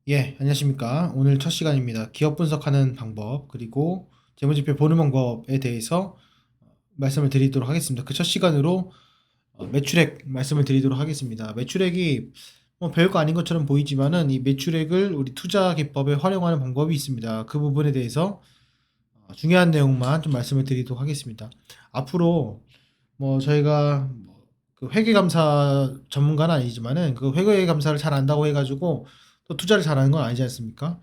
예, 안녕하십니까. 오늘 첫 시간입니다. 기업 분석하는 방법, 그리고 재무제표 보는 방법에 대해서 말씀을 드리도록 하겠습니다. 그 첫 시간으로 매출액 말씀을 드리도록 하겠습니다. 매출액이 뭐 별거 아닌 것처럼 보이지만은 이 매출액을 우리 투자 기법에 활용하는 방법이 있습니다. 그 부분에 대해서 중요한 내용만 좀 말씀을 드리도록 하겠습니다. 앞으로 뭐 저희가 뭐그 회계감사 전문가는 아니지만은 그 회계감사를 잘 안다고 해가지고 또 투자를 잘하는 건 아니지 않습니까?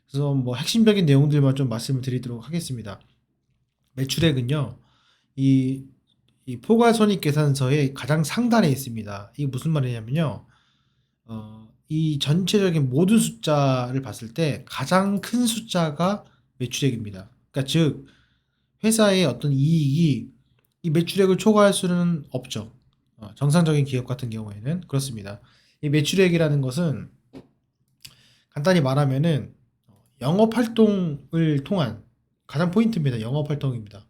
그래서 뭐 핵심적인 내용들만 좀 말씀을 드리도록 하겠습니다. 매출액은요, 이, 이 포괄손익계산서의 가장 상단에 있습니다. 이게 무슨 말이냐면요, 이 전체적인 모든 숫자를 봤을 때 가장 큰 숫자가 매출액입니다. 그러니까 즉 회사의 어떤 이익이 이 매출액을 초과할 수는 없죠. 정상적인 기업 같은 경우에는 그렇습니다. 이 매출액이라는 것은 간단히 말하면은 영업 활동을 통한 가장 포인트입니다. 영업 활동입니다.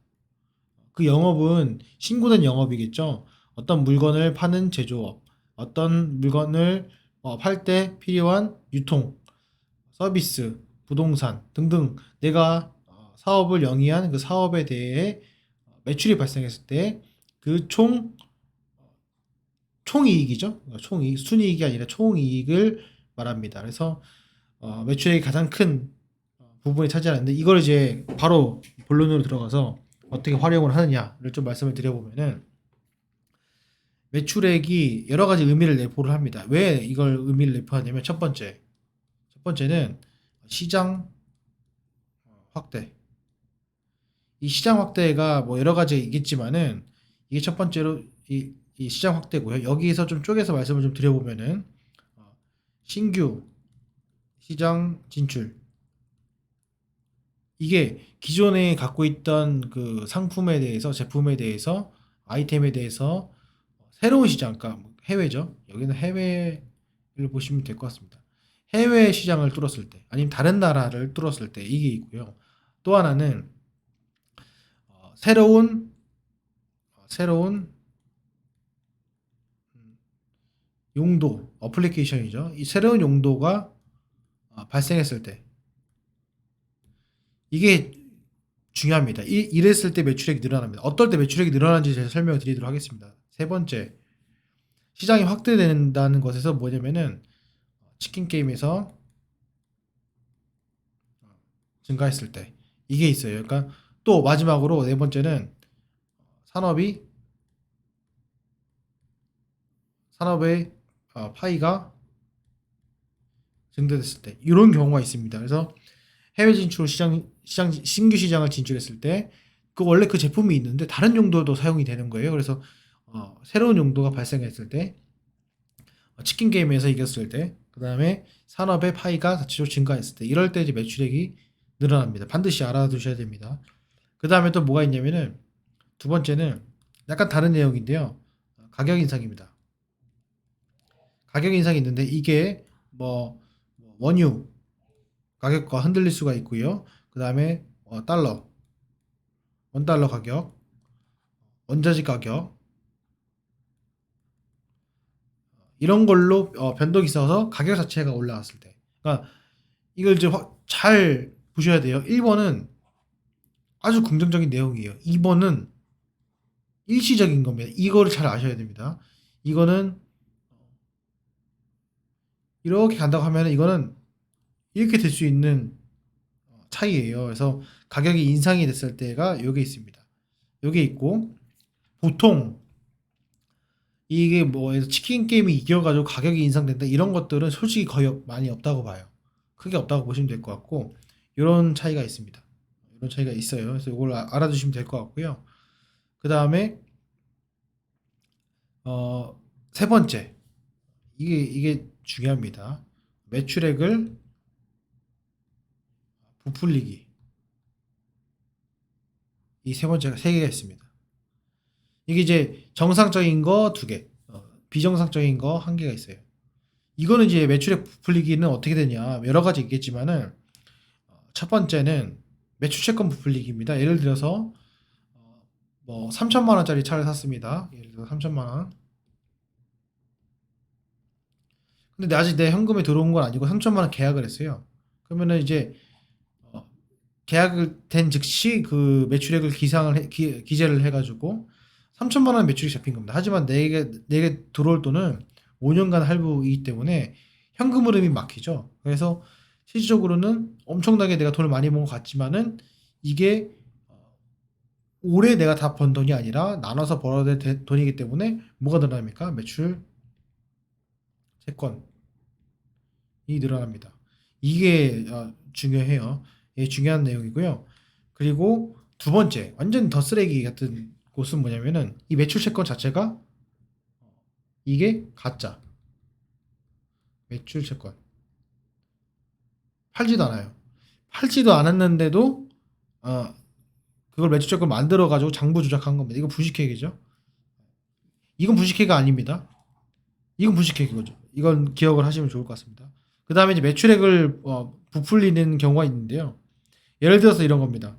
그 영업은 신고된 영업이겠죠. 어떤 물건을 파는 제조업, 어떤 물건을 팔 때 필요한 유통, 서비스, 부동산 등등 내가 사업을 영위한 그 사업에 대해 매출이 발생했을 때 그 총이익이죠. 총이익, 순이익이 아니라 총이익을 말합니다. 그래서 매출액이 가장 큰 부분이 차지하는데 이걸 이제 바로 본론으로 들어가서 어떻게 활용을 하느냐를 좀 말씀을 드려보면은 매출액이 여러 가지 의미를 내포를 합니다. 왜 이걸 의미를 내포하냐면 첫 번째는 시장 확대. 이 시장 확대가 뭐 여러 가지 있겠지만은 이게 첫 번째로 이 시장 확대고요. 여기에서 좀 쪼개서 말씀을 좀 드려보면은 신규 시장 진출. 이게 기존에 갖고 있던 그 상품에 대해서, 제품에 대해서, 아이템에 대해서 새로운 시장, 그러니까 해외죠. 여기는 해외를 보시면 될 것 같습니다. 해외 시장을 뚫었을 때, 아니면 다른 나라를 뚫었을 때 이게 있고요. 또 하나는 새로운 용도, 어플리케이션이죠. 이 새로운 용도가 발생했을 때 이게 중요합니다. 이랬을 때 매출액이 늘어납니다. 어떨 때 매출액이 늘어나는지 제가 설명을 드리도록 하겠습니다. 세 번째, 시장이 확대된다는 것에서 뭐냐면은 치킨 게임에서 증가했을 때 이게 있어요. 그러니까 또 마지막으로 네 번째는 산업이 산업의 파이가 증대됐을 때 이런 경우가 있습니다. 그래서 해외 진출 신규 시장을 진출했을 때 그 원래 그 제품이 있는데 다른 용도도 사용이 되는 거예요. 그래서 새로운 용도가 발생했을 때 치킨 게임에서 이겼을 때 그다음에 산업의 파이가 자체적으로 증가했을 때 이럴 때 이제 매출액이 늘어납니다. 반드시 알아두셔야 됩니다. 그다음에 또 뭐가 있냐면은 두 번째는 약간 다른 내용인데요. 가격 인상입니다. 가격 인상이 있는데 이게 뭐 원유 가격과 흔들릴 수가 있고요. 그다음에 달러, 원달러 가격, 원자재 가격 이런 걸로 변동이 있어서 가격 자체가 올라갔을 때. 그러니까 이걸 이제 잘 보셔야 돼요. 1번은 아주 긍정적인 내용이에요. 2번은 일시적인 겁니다. 이거를 잘 아셔야 됩니다. 이거는 이렇게 간다고 하면 이거는 이렇게 될 수 있는 차이예요. 그래서 가격이 인상이 됐을 때가 여기 있습니다. 여기 있고 보통 이게 뭐 치킨 게임이 이겨가지고 가격이 인상된다 이런 것들은 솔직히 거의 많이 없다고 봐요. 크게 없다고 보시면 될 것 같고 이런 차이가 있습니다. 이런 차이가 있어요. 그래서 이걸 알아두시면 될 것 같고요. 그 다음에 세 번째 이게 중요합니다. 매출액을 부풀리기 이 세 번째가 세 개가 있습니다. 이게 이제 정상적인 거 두 개, 비정상적인 거 한 개가 있어요. 이거는 이제 매출액 부풀리기는 어떻게 되냐 여러 가지 있겠지만은 첫 번째는 매출 채권 부풀리기입니다. 예를 들어서 뭐 3천만 원짜리 차를 샀습니다. 예를 들어 3천만 원. 근데 아직 내 현금에 들어온 건 아니고 3천만 원 계약을 했어요. 그러면은 이제 어, 계약을 된 즉시 그 매출액을 기재를 해가지고 3천만 원 매출이 잡힌 겁니다. 하지만 내게 들어올 돈은 5년간 할부이기 때문에 현금 흐름이 막히죠. 그래서 실질적으로는 엄청나게 내가 돈을 많이 번 것 같지만은 이게 올해 내가 다 번 돈이 아니라 나눠서 벌어야 될 돈이기 때문에 뭐가 늘어납니까? 매출 채권이 늘어납니다. 이게 중요해요. 이게 중요한 내용이고요. 그리고 두 번째, 완전 더 쓰레기 같은 곳은 뭐냐면은 이 매출 채권 자체가 이게 가짜 매출 채권 팔지도 않아요. 팔지도 않았는데도 어, 그걸 매출 채권 만들어 가지고 장부 조작한 겁니다. 이건 부식회계죠. 이건 부식회계가 아닙니다. 이건 부식회계거죠. 이건 기억을 하시면 좋을 것 같습니다. 그 다음에 이제 매출액을 부풀리는 경우가 있는데요. 예를 들어서 이런 겁니다.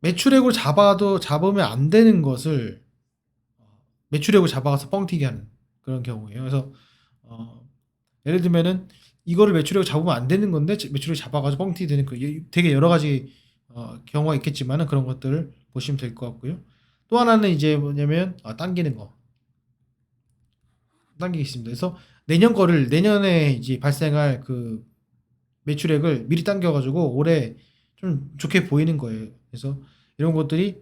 매출액을 잡으면 안 되는 것을 매출액을 잡아가서 뻥튀기 하는 그런 경우예요. 그래서 예를 들면은 이거를 매출액을 잡으면 안 되는 건데 매출액 잡아가지고 뻥튀기 되는 되게 여러 가지 경우가 있겠지만은 그런 것들을 보시면 될 것 같고요. 또 하나는 이제 뭐냐면 당기는 거. 당기기 있습니다. 그래서 내년 거를 내년에 이제 발생할 그 매출액을 미리 당겨가지고 올해 좀 좋게 보이는 거예요. 그래서 이런 것들이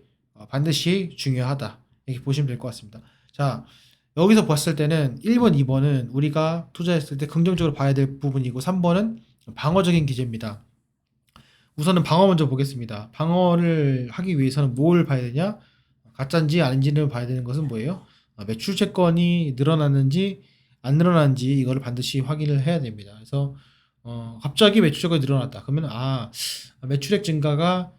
반드시 중요하다. 이렇게 보시면 될 것 같습니다. 자, 여기서 봤을 때는 1번, 2번은 우리가 투자했을 때 긍정적으로 봐야 될 부분이고 3번은 방어적인 기제입니다. 우선은 방어 먼저 보겠습니다. 방어를 하기 위해서는 뭘 봐야 되냐? 가짜인지 아닌지를 봐야 되는 것은 뭐예요? 매출 채권이 늘어났는지 안 늘어났는지 이거를 반드시 확인을 해야 됩니다. 그래서 갑자기 매출 채권이 늘어났다. 그러면 매출액 증가가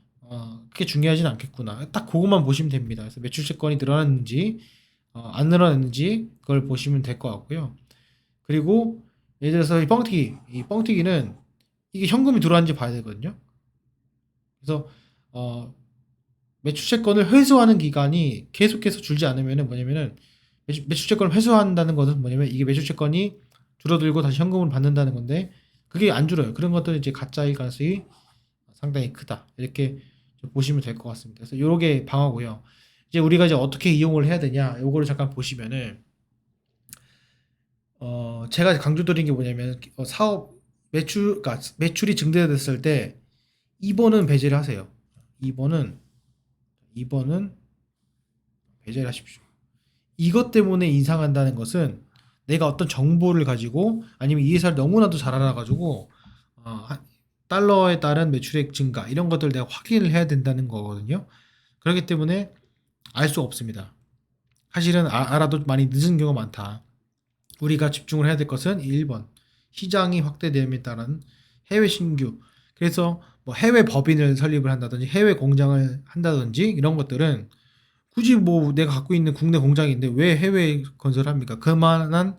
그렇게 중요하진 않겠구나. 딱 그것만 보시면 됩니다. 그래서 매출 채권이 늘어났는지 안 늘어났는지 그걸 보시면 될 것 같고요. 그리고 예를 들어서 이 뻥튀기는 이게 현금이 들어왔는지 봐야 되거든요. 그래서 매출채권을 회수하는 기간이 계속해서 줄지 않으면 뭐냐면은 매출채권을 회수한다는 것은 뭐냐면 이게 매출채권이 줄어들고 다시 현금을 받는다는 건데 그게 안 줄어요. 그런 것들은 이제 가짜일 가능성이 상당히 크다. 이렇게 보시면 될 것 같습니다. 그래서 요게 방어고요. 이제 우리가 이제 어떻게 이용을 해야 되냐 요거를 잠깐 보시면은 제가 강조드린 게 뭐냐면 사업 그러니까 매출이 증대됐을 때 2번은 배제를 하세요. 2번은 배제를 하십시오. 이것 때문에 인상한다는 것은 내가 어떤 정보를 가지고 아니면 이 회사를 너무나도 잘 알아가지고 달러에 따른 매출액 증가 이런 것들 내가 확인을 해야 된다는 거거든요. 그렇기 때문에 알 수 없습니다. 사실은 알아도 많이 늦은 경우가 많다. 우리가 집중을 해야 될 것은 1번 시장이 확대됨에 따른 해외 신규 그래서 뭐 해외 법인을 설립을 한다든지 해외 공장을 한다든지 이런 것들은 굳이 뭐 내가 갖고 있는 국내 공장인데 왜 해외 건설을 합니까? 그만한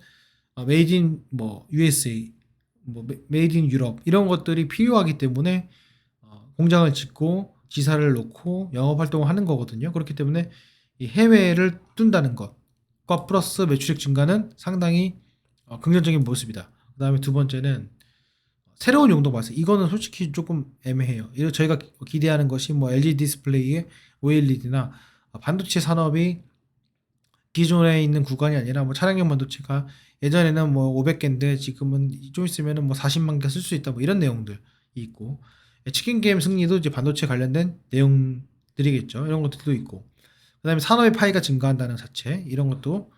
메이드 인 뭐 USA 뭐 메이드 인 유럽 이런 것들이 필요하기 때문에 공장을 짓고 지사를 놓고 영업 활동을 하는 거거든요. 그렇기 때문에 이 해외를 뜬다는 것과 플러스 매출액 증가는 상당히 긍정적인 모습이다. 그다음에 두 번째는 새로운 용도 발생. 이거는 솔직히 조금 애매해요. 저희가 기대하는 것이 뭐 LG 디스플레이의 OLED나 반도체 산업이 기존에 있는 구간이 아니라 뭐 차량용 반도체가 예전에는 뭐 500개인데 지금은 좀 있으면은 뭐 40만 개 쓸 수 있다 뭐 이런 내용들이 있고 치킨 게임 승리도 이제 반도체 관련된 내용들이겠죠. 이런 것들도 있고 그다음에 산업의 파이가 증가한다는 자체 이런 것도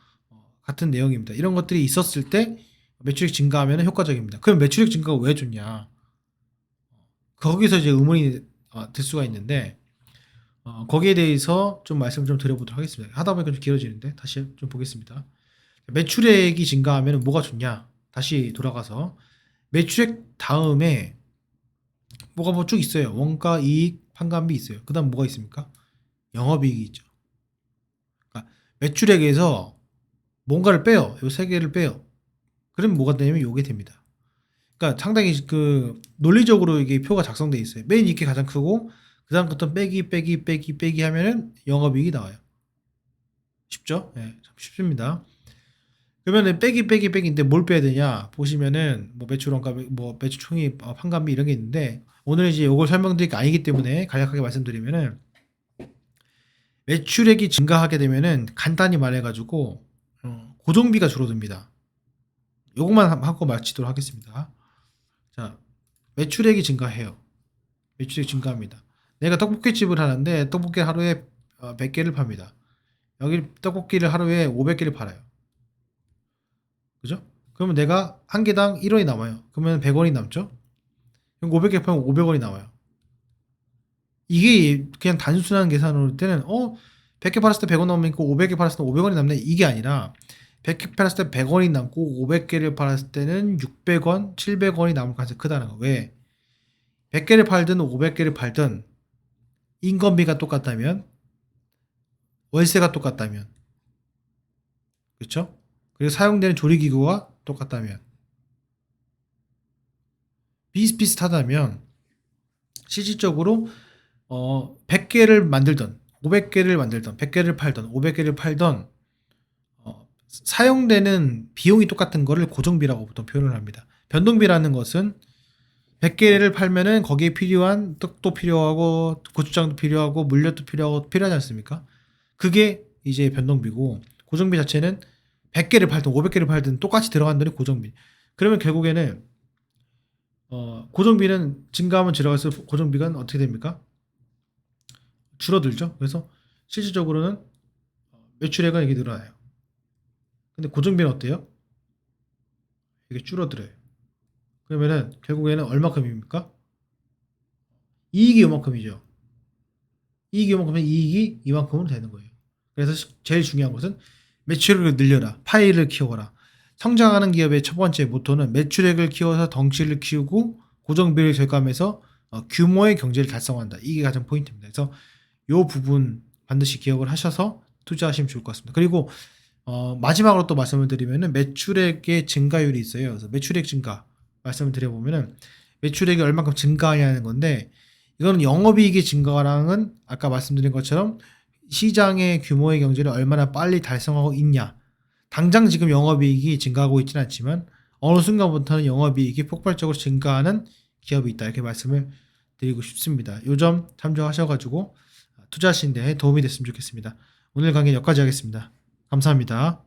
같은 내용입니다. 이런 것들이 있었을 때 매출액 증가하면 효과적입니다. 그럼 매출액 증가가 왜 좋냐? 거기서 이제 의문이 들 수가 있는데 거기에 대해서 좀 말씀을 좀 드려보도록 하겠습니다. 하다 보니까 좀 길어지는데 다시 좀 보겠습니다. 매출액이 증가하면 뭐가 좋냐? 다시 돌아가서 매출액 다음에 뭐가 뭐 쭉 있어요. 원가, 이익, 판관비 있어요. 그 다음 뭐가 있습니까? 영업이익이 있죠. 그러니까 매출액에서 뭔가를 빼요. 요 세 개를 빼요. 그러면 뭐가 되냐면 요게 됩니다. 그러니까 상당히 그 논리적으로 이게 표가 작성돼 있어요. 맨 이익이 가장 크고 그 다음부터 빼기 하면은 영업이익이 나와요. 쉽죠? 예, 참 쉽습니다. 그러면은 빼기인데 뭘 빼야 되냐? 보시면은 뭐 매출원가, 뭐 매출총익, 판관비 이런 게 있는데 오늘 이제 이걸 설명드릴 게 아니기 때문에 간략하게 말씀드리면은 매출액이 증가하게 되면은 간단히 말해가지고 고정비가 줄어듭니다. 요것만 하고 마치도록 하겠습니다. 자, 매출액이 증가해요. 매출액이 증가합니다. 내가 떡볶이집을 하는데 떡볶이 하루에 100개를 팝니다. 여기 떡볶이를 하루에 500개를 팔아요. 그죠? 그러면 내가 한 개당 1원이 남아요. 그러면 100원이 남죠? 그럼 500개 팔면 500원이 나와요. 이게 그냥 단순한 계산으로 볼 때는 100개 팔았을 때 100원 남으니까 500개 팔았을 때 500원이 남네, 이게 아니라 100개 팔았을 때 100원이 남고 500개를 팔았을 때는 600원, 700원이 남을 가능성이 크다는 거. 왜? 100개를 팔든 500개를 팔든 인건비가 똑같다면, 월세가 똑같다면, 그렇죠? 그리고 사용되는 조리기구가 똑같다면, 비슷비슷하다면 실질적으로 100개를 만들던 500개를 만들던 100개를 팔던 500개를 팔던 사용되는 비용이 똑같은 거를 고정비라고 보통 표현을 합니다. 변동비라는 것은 100개를 팔면은 거기에 필요한 떡도 필요하고 고추장도 필요하고 물엿도 필요하지 않습니까? 그게 이제 변동비고, 고정비 자체는 100개를 팔든 500개를 팔든 똑같이 들어간다는 고정비. 그러면 결국에는 고정비는 증가하면 들어갈수록 고정비가 어떻게 됩니까? 줄어들죠. 그래서 실질적으로는 매출액은 이게 늘어나요. 근데 고정비는 어때요? 이게 줄어들어요. 그러면은 결국에는 얼마큼입니까? 이익이 요만큼이죠. 이익이 요만큼이면 이익이 이만큼으로 되는 거예요. 그래서 제일 중요한 것은 매출액을 늘려라, 파이를 키워라. 성장하는 기업의 첫 번째 모토는 매출액을 키워서 덩치를 키우고 고정비를 절감해서 규모의 경제를 달성한다. 이게 가장 포인트입니다. 그래서 이 부분 반드시 기억을 하셔서 투자하시면 좋을 것 같습니다. 그리고 마지막으로 또 말씀을 드리면은 매출액의 증가율이 있어요. 그래서 매출액 증가 말씀을 드려보면은 매출액이 얼마큼 증가하냐는 건데, 이거는 영업이익의 증가랑은 아까 말씀드린 것처럼 시장의 규모의 경제를 얼마나 빨리 달성하고 있냐. 당장 지금 영업이익이 증가하고 있지는 않지만 어느 순간부터는 영업이익이 폭발적으로 증가하는 기업이 있다, 이렇게 말씀을 드리고 싶습니다. 요 점 참조하셔가지고 투자하시는 데 도움이 됐으면 좋겠습니다. 오늘 강의는 여기까지 하겠습니다. 감사합니다.